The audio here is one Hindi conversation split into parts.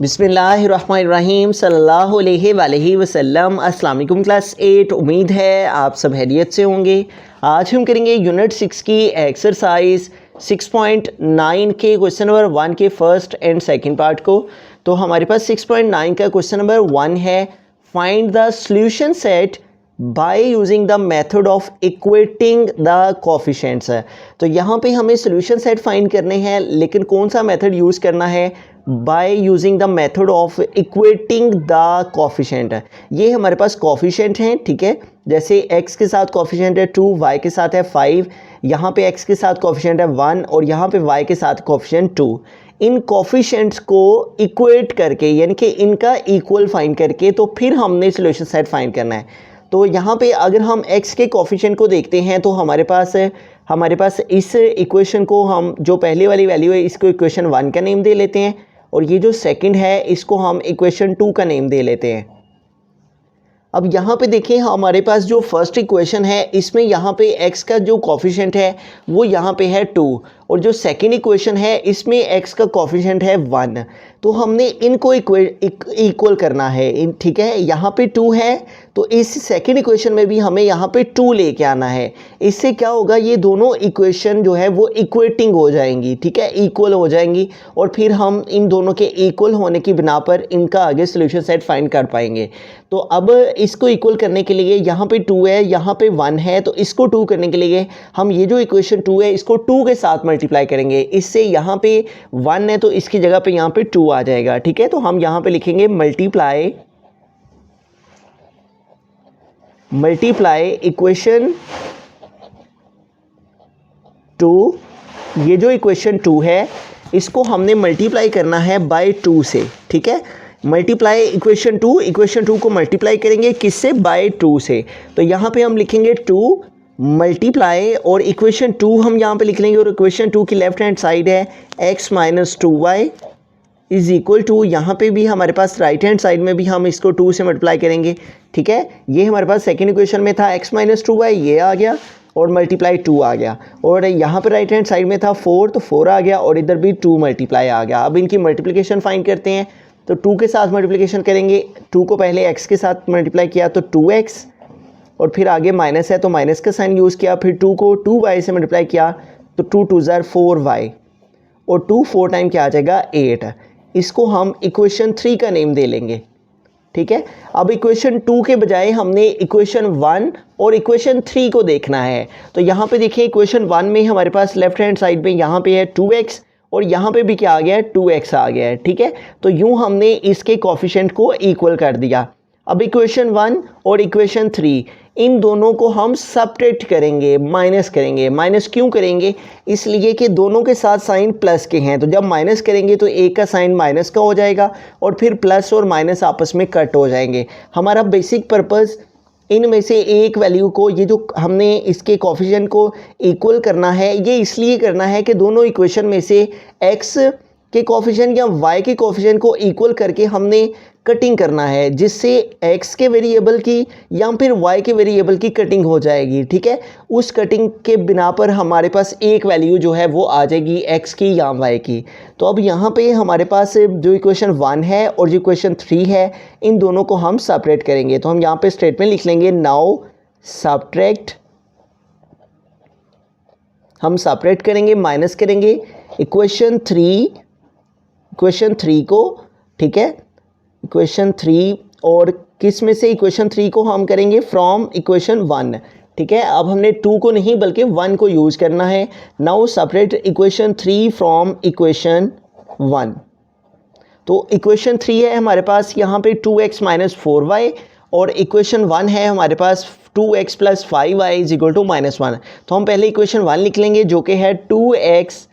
बिस्मिल्लाहिर्रहमानिर्रहीम सल्लल्लाहु अलैहि वसल्लम। अस्सलाम वालेकुम क्लास 8। उम्मीद है आप सब खैरियत से होंगे। आज हम करेंगे यूनिट 6 की एक्सरसाइज 6.9 के क्वेश्चन नंबर 1 के फर्स्ट एंड सेकंड पार्ट को। तो हमारे पास 6.9 का क्वेश्चन नंबर 1 है, find the solution set by using the method of equating the coefficients. तो यहाँ पे हमें सॉल्यूशन सेट फाइंड करने हैं, लेकिन कौन सा मेथड यूज़ करना है? By using the method of equating the coefficient. ये हमारे पास कोफिशिएंट हैं, ठीक है। जैसे x के साथ कोफिशिएंट है 2, y के साथ है 5, यहाँ पे x के साथ कोफिशिएंट है 1 और यहाँ पे y के साथ कोफिशिएंट 2। इन कोफिशिएंट्स को इक्वेट करके यानी कि इनका इक्वल फाइंड करके तो फिर हमने सॉल्यूशन सेट फाइंड करना है। तो यहाँ पे अगर हम x के कोफिशिएंट को देखते हैं तो हमारे पास इस इक्वेशन को हम जो पहले वाली वैल्यू है इसको इक्वेशन 1 का नेम दे लेते हैं, और ये जो सेकंड है इसको हम इक्वेशन 2 का नेम दे लेते हैं। अब यहाँ पे देखिए हमारे पास जो फर्स्ट इक्वेशन है इसमें यहाँ पे x का जो कोफिशिएंट है वो यहाँ पे है 2, और जो सेकंड इक्वेशन है इसमें x का कोफिशिएंट है 1। तो हमने इनको इक्वल करना है, ठीक है। यहाँ पे 2 है तो इस सेकंड इक्वेशन में भी हमें यहाँ पे 2 लेके आना है। इससे क्या होगा, ये दोनों इक्वेशन जो है वो इक्वेटिंग हो जाएंगी, ठीक है, इक्वल हो जाएंगी, और फिर हम इन दोनों के इक्वल होने की बिना पर इनका आगे सॉल्यूशन सेट फाइंड कर पाएंगे। तो अब इसको इक्वल करने के लिए यहाँ पे 2 है, यहाँ पे 1 है, तो इसको 2 करने के लिए हम ये जो इक्वेशन 2 है इसको 2 के साथ मल्टीप्लाई करेंगे। इससे यहाँ पे 1 है तो इसकी जगह पे यहाँ पे 2 आ जाएगा, ठीक है। तो हम यहाँ पे लिखेंगे मल्टीप्लाई इक्वेशन 2। ये जो इक्वेशन 2 है इसको हमने मल्टीप्लाई करना है बाय 2 से, ठीक है। मल्टीप्लाई इक्वेशन 2 को मल्टीप्लाई करेंगे किससे? बाय 2 से। तो यहाँ पे हम लिखेंगे 2 मल्टीप्लाई, और इक्वेशन 2 हम यहाँ पे लिख लेंगे, और इक्वेशन 2 की लेफ्ट हैंड साइड है x minus 2y is equal to, यहाँ पे भी हमारे पास राइट हैंड साइड में भी हम इसको 2 से मल्टीप्लाई करेंगे, ठीक है। ये हमारे पास सेकेंड इक्वेशन में था x माइनस 2y, ये आ गया और मल्टीप्लाई 2 आ गया, और यहाँ पे राइट हैंड साइड में था 4 तो 4 आ गया, और इधर भी 2 मल्टीप्लाई आ गया। अब इनकी मल्टीप्लिकेशन फाइंड करते हैं। तो 2 के साथ मल्टीप्लिकेशन करेंगे, 2 को पहले x के साथ मल्टीप्लाई किया तो 2x, और फिर आगे माइनस है तो माइनस का साइन यूज़ किया, फिर 2 को 2y से मल्टीप्लाई किया तो 2 2 ज़ार 4y, और 2 4 टाइम क्या आ जाएगा 8। इसको हम इक्वेशन 3 का नेम दे लेंगे, ठीक है। अब इक्वेशन 2 के बजाय हमने इक्वेशन 1 और इक्वेशन 3 को देखना है। तो यहाँ पे देखिए इक्वेशन 1 में हमारे पास लेफ्ट हैंड साइड में यहाँ पे है 2x, और यहाँ पे भी क्या आ गया है 2x आ गया है, ठीक है। तो यूँ हमने इसके कोफिशिएंट को इक्वल कर दिया। अब इक्वेशन 1 और इक्वेशन 3 इन दोनों को हम सब्ट्रैक्ट करेंगे, माइनस करेंगे। माइनस क्यों करेंगे? इसलिए कि दोनों के साथ साइन प्लस के हैं, तो जब माइनस करेंगे तो एक का साइन माइनस का हो जाएगा और फिर प्लस और माइनस आपस में कट हो जाएंगे। हमारा बेसिक पर्पस इनमें से एक वैल्यू को, ये जो हमने इसके कोफिशिएंट को इक्वल करना है, ये इसलिए करना है कि दोनों इक्वेशन में से x के कोफिशिएंट या y के कोफिशिएंट को इक्वल करके हमने कटिंग करना है, जिससे x के वेरिएबल की या फिर y के वेरिएबल की कटिंग हो जाएगी, ठीक है। उस कटिंग के बिना पर हमारे पास एक वैल्यू जो है वो आ जाएगी x की या y की। तो अब यहाँ पे हमारे पास जो इक्वेशन 1 है और जो इक्वेशन 3 है इन दोनों को हम सेपरेट करेंगे। तो हम यहाँ पे स्टेटमेंट लिख लेंगे, नाउ सब्ट्रैक्ट, हम सेपरेट करेंगे, माइनस करेंगे इक्वेशन 3 को, ठीक है, इक्वेशन 3, और किस में से? इक्वेशन 3 को हम करेंगे फ्रॉम इक्वेशन 1, ठीक है। अब हमने 2 को नहीं बल्कि 1 को यूज़ करना है। Now separate equation 3 from equation 1। तो इक्वेशन 3 है हमारे पास यहाँ पे 2x माइनस 4y, और इक्वेशन 1 है हमारे पास 2x plus 5y is equal to minus 1। तो हम पहले इक्वेशन 1 लिख लेंगे जो कि है 2x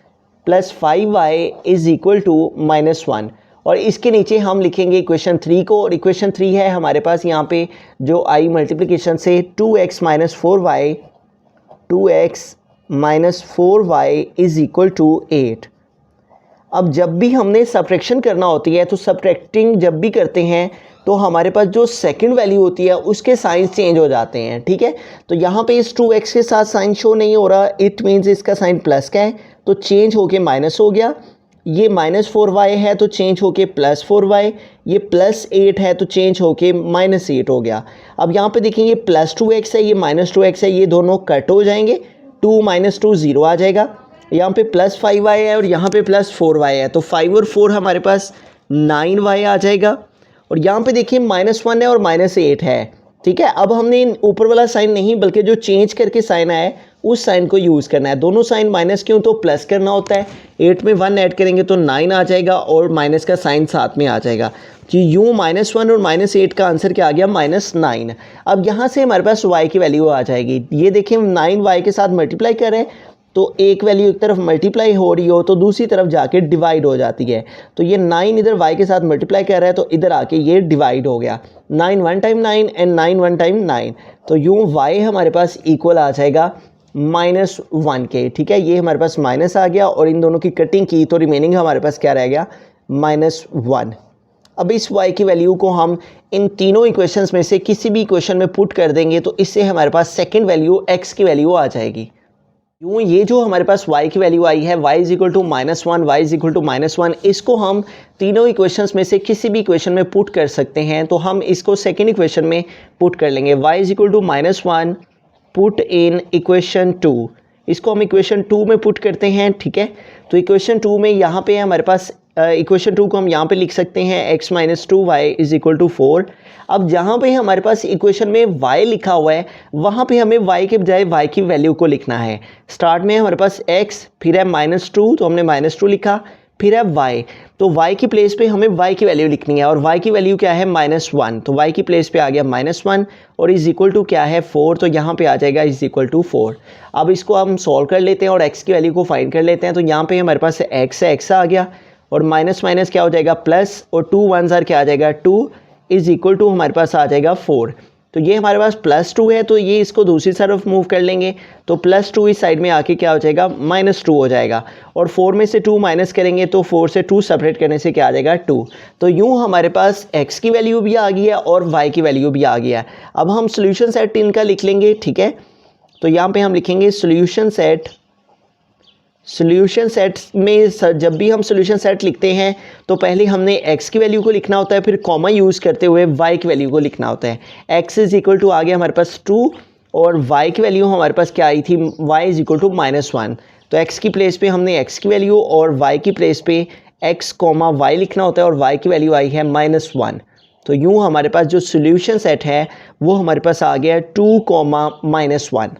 plus 5y is equal to minus 1, और इसके नीचे हम लिखेंगे इक्वेशन 3 को, और इक्वेशन 3 है हमारे पास यहाँ पे जो आई मल्टीप्लिकेशन से 2x minus 4y is equal to 8। अब जब भी हमने सब्ट्रैक्शन करना होती है तो सब्ट्रैक्टिंग जब भी करते हैं तो हमारे पास जो सेकंड वैल्यू होती है उसके साइन चेंज हो जाते हैं, ठीक है। तो यहाँ पे इस 2x के साथ साइन शो नहीं हो रहा, इट मीन्स इसका साइन प्लस का है, तो चेंज होके माइनस हो गया, ये -4y है तो चेंज होके +4y, ये +8 है तो चेंज होके -8 हो गया। अब यहाँ पे देखेंगे +2x है, ये -2x है, ये दोनों कट हो जाएंगे, 2 - 2 0 आ जाएगा। यहाँ पे +5y है और यहाँ पे +4y है, तो 5 और 4 हमारे पास 9y आ जाएगा। और यहाँ पे देखिए -1 है और -8 है, ठीक है। अब हमने ऊपर वाला साइन नहीं बल्कि जो चेंज करके साइन आया है उस साइन को यूज़ करना है। दोनों साइन माइनस क्यों, तो प्लस करना होता है। 8 में 1 ऐड करेंगे तो 9 आ जाएगा और माइनस का साइन साथ में आ जाएगा। जी यूँ -1 और -8 का आंसर क्या आ गया, -9। अब यहाँ से हमारे पास y की वैल्यू आ जाएगी। ये देखिए 9 y के साथ मल्टीप्लाई कर रहे हैं, तो एक वैल्यू एक तरफ मल्टीप्लाई हो रही हो तो दूसरी तरफ जाके डिवाइड हो जाती है। तो ये 9 इधर y के साथ मल्टीप्लाई कर रहा है तो इधर आके ये डिवाइड हो गया। 9 1 टाइम 9 एंड 9 1 टाइम 9, तो यूँ y हमारे पास इक्वल आ जाएगा -1 के, ठीक है। ये हमारे पास माइनस आ गया और इन दोनों की कटिंग की तो रिमेनिंग हमारे पास क्या रह गया, -1। अब इस y की वैल्यू को हम इन तीनों इक्वेशंस में से किसी भी इक्वेशन में पुट कर देंगे तो इससे हमारे पास सेकंड वैल्यू x की वैल्यू आ जाएगी। यूँ ये जो हमारे पास y की वैल्यू आई है, y = -1, y = -1, इसको हम तीनों इक्वेशंस में से किसी भी इक्वेशन में पुट कर सकते हैं। तो हम इसको सेकंड इक्वेशन में पुट कर लेंगे। y = -1 पुट इन इक्वेशन 2, इसको हम इक्वेशन 2 में पुट करते हैं, ठीक है। तो इक्वेशन 2 में यहाँ पे हमारे पास इक्वेशन 2 को हम यहाँ पे लिख सकते हैं x - 2y = 4। अब जहाँ पे हमारे पास इक्वेशन में y लिखा हुआ है वहाँ पे हमें y के बजाय y की वैल्यू को लिखना है। स्टार्ट में हमारे पास x, फिर है -2 तो हमने -2 लिखा, फिर है y, तो y की प्लेस पे हमें y की वैल्यू लिखनी है और y की वैल्यू क्या है, -1, तो y की प्लेस पे आ गया -1 और = क्या है, 4, तो यहाँ पे आ जाएगा = 4। अब इसको हम सॉल्व कर लेते हैं और x की वैल्यू को फाइंड कर लेते हैं। तो यहाँ पे हमारे पास x है, x आ गया और माइनस माइनस क्या हो जाएगा, प्लस, और 2 1 ज़ार क्या आ जाएगा, 2 = हमारे पास आ जाएगा 4। तो ये हमारे पास +2 है तो ये इसको दूसरी तरफ मूव कर लेंगे तो +2 इस साइड में आके क्या हो जाएगा, -2 हो जाएगा। और 4 में से 2 माइनस करेंगे तो 4 से 2 सेपरेट करने से क्या आ जाएगा, 2। तो यूँ हमारे पास x की वैल्यू भी आ गई है और y की वैल्यू भी आ गया है। अब हम सोल्यूशन सेट इनका लिख लेंगे, ठीक है। तो यहाँ पे हम लिखेंगे सोल्यूशन सेट में जब भी हम सोल्यूशन सेट लिखते हैं तो पहले हमने x की वैल्यू को लिखना होता है, फिर कॉमा यूज़ करते हुए y की वैल्यू को लिखना होता है। x = आ गया हमारे पास 2 और y की वैल्यू हमारे पास क्या आई थी, y = -1। तो x की प्लेस पे हमने x की वैल्यू और y की प्लेस पे x, y लिखना होता है और y की वैल्यू आई है -1। तो यूँ हमारे पास जो सोल्यूशन सेट है वो हमारे पास आ गया 2, -1।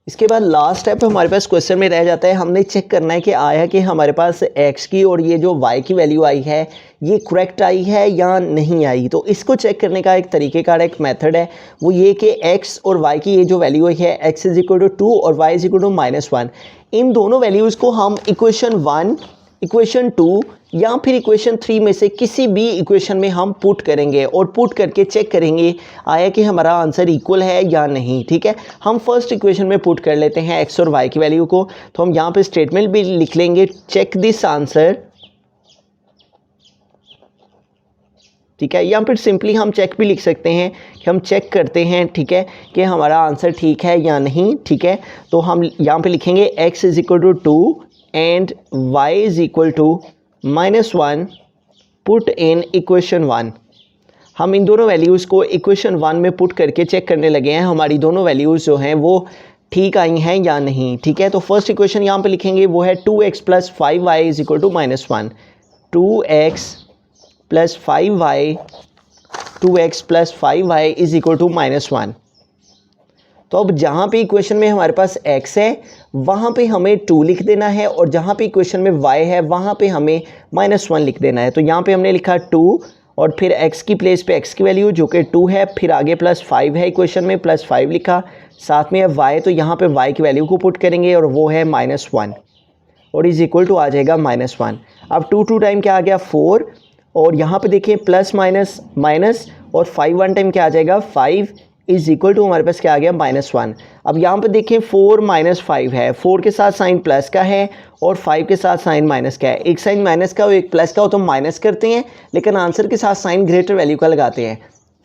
इसके बाद लास्ट स्टेप हमारे पास क्वेश्चन में रह जाता है, हमने चेक करना है कि आया कि हमारे पास x की और ये जो y की वैल्यू आई है ये करेक्ट आई है या नहीं आई। तो इसको चेक करने का एक तरीक़ेकार, एक मेथड है, वो ये कि x और y की ये जो वैल्यू है x = 2 और y = -1, इन दोनों वैल्यूज़ को हम इक्वेशन 1, इक्वेशन 2 या फिर इक्वेशन 3 में से किसी भी इक्वेशन में हम पुट करेंगे और पुट करके चेक करेंगे आया कि हमारा आंसर इक्वल है या नहीं, ठीक है। हम फर्स्ट इक्वेशन में पुट कर लेते हैं x और y की वैल्यू को। तो हम यहाँ पे स्टेटमेंट भी लिख लेंगे, चेक दिस आंसर, ठीक है। या फिर सिंपली हम चेक भी लिख सकते हैं कि हम चेक करते हैं, ठीक है, कि हमारा आंसर ठीक है या नहीं, ठीक है। तो हम यहाँ पे लिखेंगे x = 2 and y = -1 put in equation 1। हम इन दोनों वैल्यूज़ को इक्वेशन 1 में पुट करके चेक करने लगे हैं हमारी दोनों वैल्यूज़ जो हैं वो ठीक आई हैं या नहीं, ठीक है। तो फर्स्ट इक्वेशन यहाँ पे लिखेंगे वो है 2x + 5y = -1, 2x + 5y, 2x + 5y = -1। तो अब जहाँ पे इक्वेशन में हमारे पास x है वहाँ पे हमें 2 लिख देना है और जहाँ पे इक्वेशन में y है वहाँ पे हमें -1 लिख देना है। तो यहाँ पे हमने लिखा 2 और फिर x की प्लेस पे x की वैल्यू जो कि 2 है, फिर आगे +5 है इक्वेशन में, +5 लिखा, साथ में है y, तो यहाँ पे y की वैल्यू को पुट करेंगे और वो है -1 और = आ जाएगा -1। अब 2 टाइम क्या आ गया, 4, और यहाँ पे देखिए प्लस माइनस माइनस, और 5 1 टाइम क्या आ जाएगा, 5 = हमारे पास क्या आ गया, -1। अब यहाँ पे देखिए 4 - 5 है, 4 के साथ साइन प्लस का है और 5 के साथ साइन माइनस का है। एक साइन माइनस का और एक प्लस का हो तो माइनस करते हैं, लेकिन आंसर के साथ साइन ग्रेटर वैल्यू का लगाते हैं।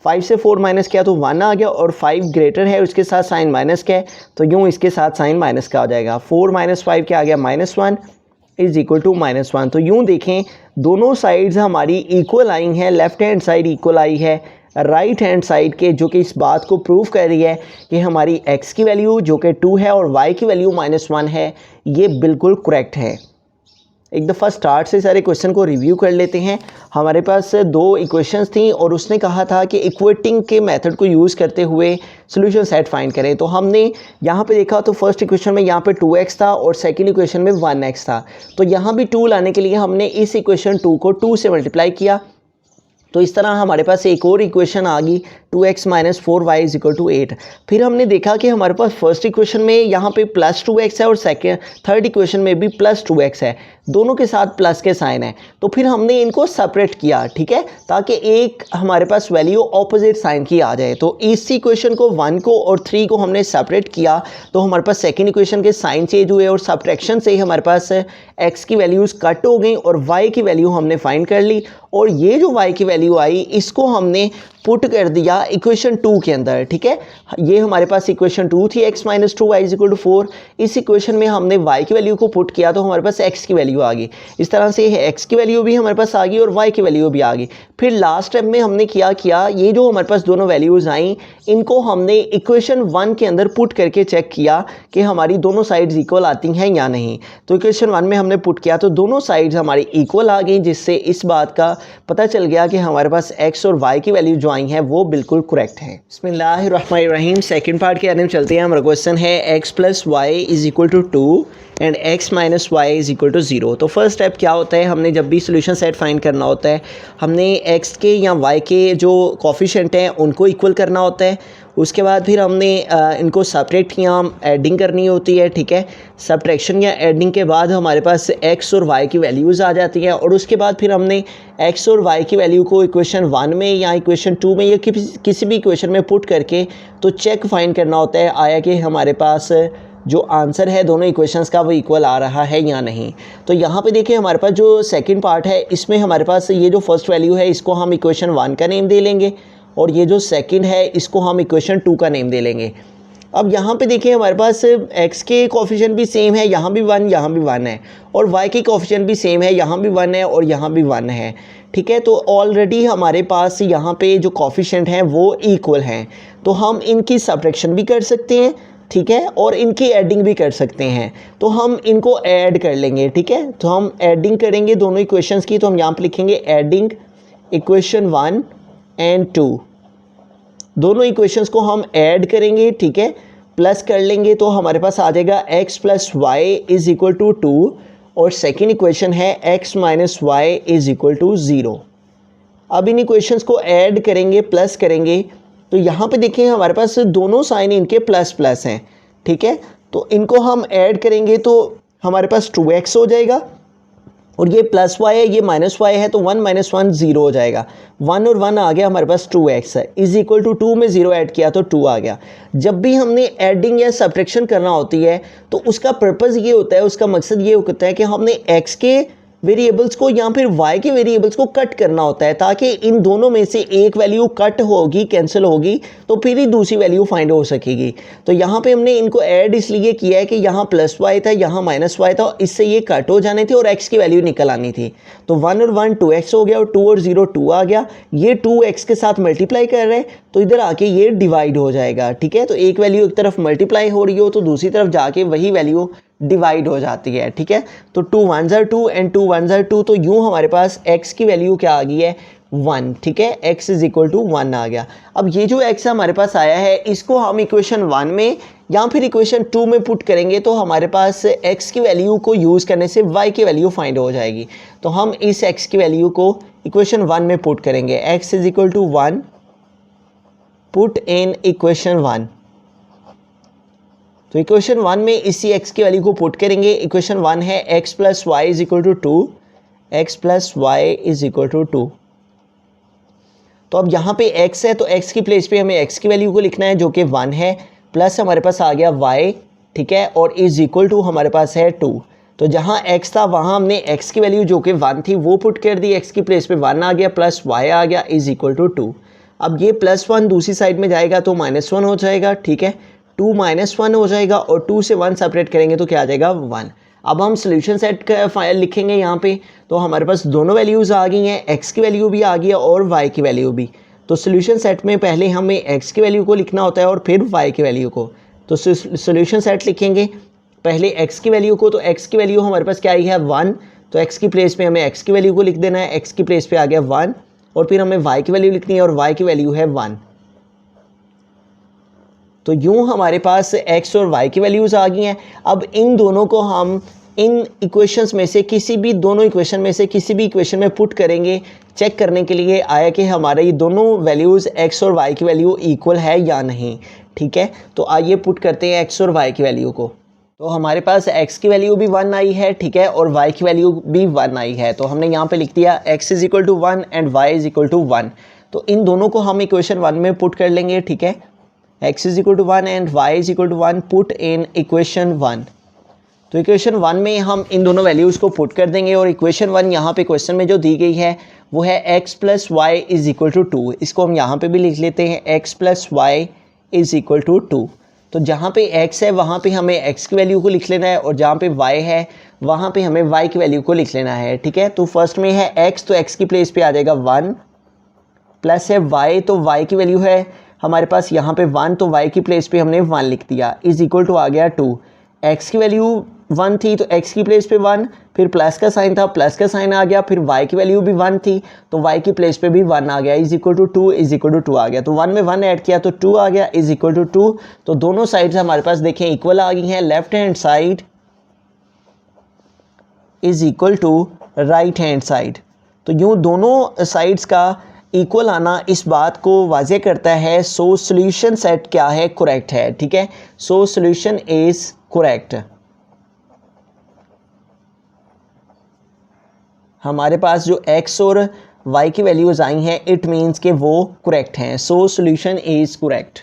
5 से 4 माइनस किया तो 1 आ गया और 5 ग्रेटर है उसके साथ साइन माइनस का है तो यूँ इसके साथ साइन माइनस का आ जाएगा। 4 - 5 क्या आ गया, -1, इज इक्वल टू -1। तो यूँ देखें दोनों साइड्स हमारी इक्वल आई हैं, लेफ्ट हैंड साइड इक्वल आई है राइट हैंड साइड के, जो कि इस बात को प्रूव कर रही है कि हमारी x की वैल्यू जो कि 2 है और y की वैल्यू -1 है, ये बिल्कुल करेक्ट है। एक दफ़ा स्टार्ट से सारे क्वेश्चन को रिव्यू कर लेते हैं। हमारे पास 2 इक्वेशंस थी और उसने कहा था कि इक्वेटिंग के मेथड को यूज़ करते हुए सोल्यूशन सेट फाइंड करें। तो हमने यहाँ पे देखा तो फर्स्ट इक्वेशन में यहाँ पे 2x था और सेकंड इक्वेशन में 1x था। तो यहाँ भी 2 लाने के लिए हमने इस इक्वेशन 2 को 2 से मल्टीप्लाई किया। तो इस तरह हमारे पास एक और इक्वेशन आ गई 2x - 4y = 8। फिर हमने देखा कि हमारे पास फर्स्ट इक्वेशन में यहाँ पे +2x है और थर्ड इक्वेशन में भी +2x है, दोनों के साथ प्लस के साइन है। तो फिर हमने इनको सेपरेट किया, ठीक है, ताकि एक हमारे पास वैल्यू ऑपोजिट साइन की आ जाए। तो इस इक्वेशन को 1 को और 3 को हमने सेपरेट किया तो हमारे पास सेकेंड इक्वेशन के साइन चेंज हुए और सब्ट्रैक्शन से ही हमारे पास x की वैल्यूज़ कट हो गई और y की वैल्यू हमने फाइंड कर ली। और ये जो y की वैल्यू आई इसको हमने पुट कर दिया इक्वेशन 2 के अंदर, ठीक है। ये हमारे पास इक्वेशन 2 थी x - 2y = 4। इस इक्वेशन में हमने y की वैल्यू को पुट किया तो हमारे पास x की वैल्यू आ गई। इस तरह से x की वैल्यू भी हमारे पास आ गई और y की वैल्यू भी आ गई। फिर लास्ट स्टेप में हमने क्या किया, ये जो हमारे पास दोनों वैल्यूज़ आई इनको हमने इक्वेशन 1 के अंदर पुट करके चेक किया कि हमारी दोनों साइड्स इक्वल आती हैं या नहीं। तो इक्वेशन 1 में हमने पुट किया तो दोनों साइड्स हमारी इक्वल आ गई, जिससे इस बात का पता चल गया कि हमारे पास x और y की वैल्यू जो आई हैं वो बिल्कुल करेक्ट है। बिस्मिल्लाहिर्रहमानिर्रहीम। सेकंड पार्ट के अंदर में चलते हैं। हमारा क्वेश्चन है x + y = 2 and x - y = 0। तो फर्स्ट स्टेप क्या होता है, हमने जब भी सोल्यूशन सेट फाइंड करना होता है हमने x के या y के जो कोफिशिएंट हैं उनको इक्वल करना होता है। उसके बाद फिर हमने इनको सेपरेट या एडिंग करनी होती है, ठीक है। सब्ट्रैक्शन या एडिंग के बाद हमारे पास x और y की वैल्यूज़ आ जाती हैं और उसके बाद फिर हमने x और y की वैल्यू को इक्वेशन 1 में या इक्वेशन 2 में या किसी भी इक्वेशन में पुट करके तो चेक फाइंड करना होता है आया कि हमारे पास जो आंसर है दोनों इक्वेशंस का वो इक्वल आ रहा है या नहीं। तो यहाँ पे देखिए हमारे पास जो सेकंड पार्ट है इसमें हमारे पास ये जो फर्स्ट वैल्यू है इसको हम इक्वेशन 1 का नेम दे लेंगे और ये जो सेकंड है इसको हम इक्वेशन 2 का नेम दे लेंगे। अब यहाँ पे देखिए हमारे पास x के कोफिशिएंट भी सेम है, यहाँ भी 1 यहाँ भी 1 है, और y के कोफिशिएंट भी सेम है, यहाँ भी 1 है और यहाँ भी 1 है, ठीक है। तो ऑलरेडी हमारे पास यहाँ पे जो कोफिशिएंट हैं वो इक्वल हैं, तो हम इनकी सब्ट्रैक्शन भी कर सकते हैं, ठीक है, और इनकी एडिंग भी कर सकते हैं। तो हम इनको ऐड कर लेंगे, ठीक है। तो हम एडिंग करेंगे दोनों इक्वेशंस की, तो हम यहाँ पे लिखेंगे एडिंग इक्वेशन 1 एंड 2। दोनों इक्वेशंस को हम ऐड करेंगे, ठीक है, प्लस कर लेंगे तो हमारे पास आ जाएगा x + y = 2 और सेकेंड इक्वेशन है x - y = 0। अब इन इक्वेशंस को ऐड करेंगे, प्लस करेंगे, तो यहाँ पे देखिए हमारे पास दोनों साइन इनके प्लस प्लस हैं, ठीक है। तो इनको हम ऐड करेंगे तो हमारे पास 2x हो जाएगा और ये +y है ये -y है, तो 1 - 1 0 हो जाएगा। 1 और 1 आ गया हमारे पास 2x है = 2 में 0 ऐड किया तो 2 आ गया। जब भी हमने एडिंग या सब्ट्रैक्शन करना होती है तो उसका पर्पज़ ये होता है, उसका मकसद ये होता है कि हमने x के वेरिएबल्स को या फिर y के वेरिएबल्स को कट करना होता है, ताकि इन दोनों में से एक वैल्यू कट होगी, कैंसिल होगी, तो फिर ही दूसरी वैल्यू फाइंड हो सकेगी। तो यहाँ पे हमने इनको ऐड इसलिए किया है कि यहाँ +y था, यहाँ -y था, इससे ये कट हो जाने थे और x की वैल्यू निकल आनी थी। तो 1 और 1 2x हो गया और 2 और 0 2 आ गया। ये 2x के साथ मल्टीप्लाई कर रहे हैं तो इधर आके ये डिवाइड हो जाएगा, ठीक है। तो एक वैल्यू एक तरफ मल्टीप्लाई हो रही हो तो दूसरी तरफ जाके वही वैल्यू डिवाइड हो जाती है, ठीक है। तो 2 1 ज़ा 2 एंड 2 1 ज़ा 2, तो यूँ हमारे पास x की वैल्यू क्या आ गई है 1, ठीक है, x = 1 आ गया। अब ये जो x हमारे पास आया है इसको हम इक्वेशन 1 में या फिर इक्वेशन 2 में पुट करेंगे तो हमारे पास x की वैल्यू को यूज़ करने से y की वैल्यू फाइंड हो जाएगी। तो हम इस x की वैल्यू को इक्वेशन 1 में पुट करेंगे, x = 1 पुट इन इक्वेशन 1। तो इक्वेशन 1 में इसी x की वैल्यू को पुट करेंगे। इक्वेशन 1 है x + y = 2, x + y = 2। तो अब यहाँ पे x है तो x की प्लेस पे हमें x की वैल्यू को लिखना है जो कि 1 है, प्लस हमारे पास आ गया y, ठीक है, और = हमारे पास है 2। तो जहाँ x था वहाँ हमने x की वैल्यू जो कि 1 थी वो पुट कर दी, x की प्लेस पे 1 आ गया, प्लस y आ गया = 2। अब ये +1 दूसरी साइड में जाएगा तो -1 हो जाएगा, ठीक है, 2 - 1 हो जाएगा और 2 से 1 सेपरेट करेंगे तो क्या आ जाएगा 1। अब हम सोल्यूशन सेट का फाइल लिखेंगे यहाँ पे, तो हमारे पास दोनों वैल्यूज़ आ गई हैं, एक्स की वैल्यू भी आ गई है और वाई की वैल्यू भी। तो सोल्यूशन सेट में पहले हमें एक्स की वैल्यू को लिखना होता है और फिर वाई की वैल्यू को। तो सोल्यूशन सेट लिखेंगे पहले एक्स की वैल्यू को, तो एक्स की वैल्यू हमारे पास क्या आई है 1, तो एक्स की प्लेस पे हमें एक्स की वैल्यू को लिख देना है, एक्स की प्लेस पे आ गया 1, और फिर हमें वाई की वैल्यू लिखनी है और वाई की वैल्यू है 1। तो यूँ हमारे पास एक्स और वाई की वैल्यूज़ आ गई हैं। अब इन दोनों को हम इन इक्वेशंस में से किसी भी, दोनों इक्वेशन में से किसी भी इक्वेशन में पुट करेंगे चेक करने के लिए आया कि हमारे ये दोनों वैल्यूज़ एक्स और वाई की वैल्यू इक्वल है या नहीं। ठीक है, तो आइए पुट करते हैं एक्स और वाई की वैल्यू को। तो हमारे पास x की वैल्यू भी 1 आई है, ठीक है, और y की वैल्यू भी 1 आई है। तो हमने यहाँ पे लिख दिया x is equal to 1 and y is equal to 1। तो इन दोनों को हम इक्वेशन 1 में पुट कर लेंगे, ठीक है, x is equal to 1 and y is equal to 1 put in equation 1। तो इक्वेशन 1 में हम इन दोनों वैल्यूज़ को पुट कर देंगे और इक्वेशन 1 यहाँ पे क्वेश्चन में जो दी गई है वो है x plus y is equal to 2। इसको हम यहाँ पे भी लिख लेते हैं x plus y is equal to 2। तो जहाँ पे x है वहाँ पे हमें x की वैल्यू को लिख लेना है और जहाँ पे y है वहाँ पे हमें y की वैल्यू को लिख लेना है, ठीक है। तो फर्स्ट में है x, तो x की प्लेस पे आ जाएगा 1, प्लस है y, तो y की वैल्यू है हमारे पास यहाँ पे 1, तो y की प्लेस पे हमने 1 लिख दिया, इज इक्वल टू आ गया 2। x की वैल्यू 1 थी तो x की प्लेस पे 1, फिर प्लस का साइन था, प्लस का साइन आ गया, फिर y की वैल्यू भी 1 थी तो y की प्लेस पे भी 1 आ गया, is equal to 2, is equal to 2 आ गया। तो 1 में 1 ऐड किया तो 2 आ गया, इज इक्वल टू 2। तो दोनों साइड्स हमारे पास देखें इक्वल आ गई हैं, left hand side is equal to right hand side. तो यूँ दोनों साइड्स का इक्वल आना इस बात को वाज़े करता है, सो सोल्यूशन सेट क्या है, करेक्ट है, ठीक है। So solution is correct. हमारे पास जो x और y की वैल्यूज़ आई हैं इट मीन्स कि वो करेक्ट हैं, सो सोल्यूशन इज़ करेक्ट।